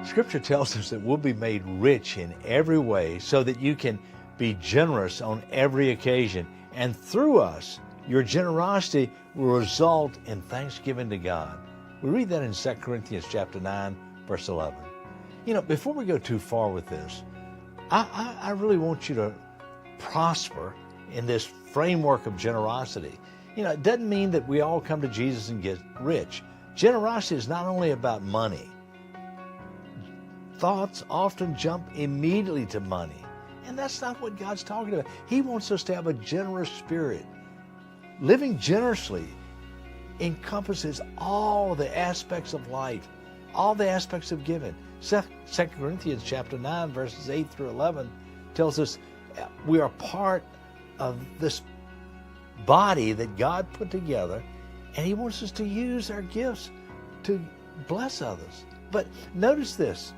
Scripture tells us that we'll be made rich in every way so that you can be generous on every occasion. And through us, your generosity will result in thanksgiving to God. We read that in 2 Corinthians chapter 9, verse 11. Before we go too far with this, I really want you to prosper in this framework of generosity. It doesn't mean that we all come to Jesus and get rich. Generosity is not only about money. Thoughts often jump immediately to money, and that's not what God's talking about. He wants us to have a generous spirit. Living generously encompasses all the aspects of life, all the aspects of giving. 2 Corinthians chapter 9, verses 8 through 11 tells us we are part of this body that God put together, and He wants us to use our gifts to bless others. But notice this.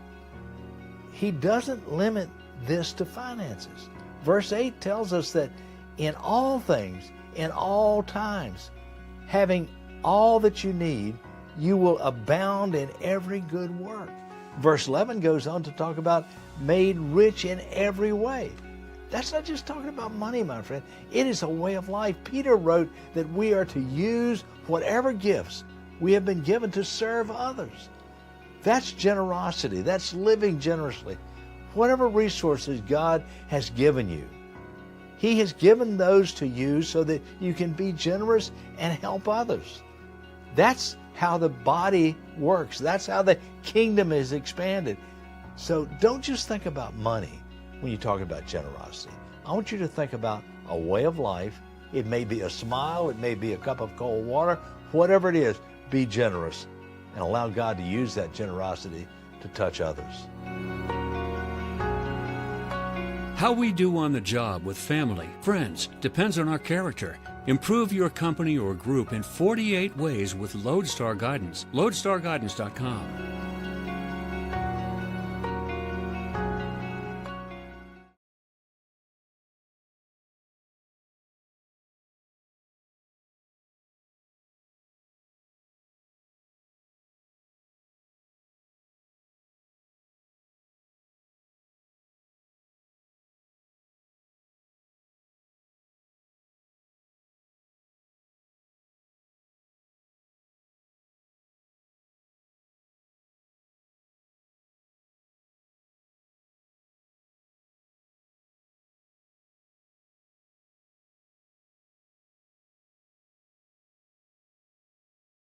He doesn't limit this to finances. Verse 8 tells us that in all things, in all times, having all that you need, you will abound in every good work. Verse 11 goes on to talk about made rich in every way. That's not just talking about money, my friend. It is a way of life. Peter wrote that we are to use whatever gifts we have been given to serve others. That's generosity. That's living generously. Whatever resources God has given you, He has given those to you so that you can be generous and help others. That's how the body works. That's how the kingdom is expanded. So don't just think about money when you talk about generosity. I want you to think about a way of life. It may be a smile. It may be a cup of cold water. Whatever it is, be generous and allow God to use that generosity to touch others. How we do on the job with family, friends, depends on our character. Improve your company or group in 48 ways with Lodestar Guidance. LodestarGuidance.com.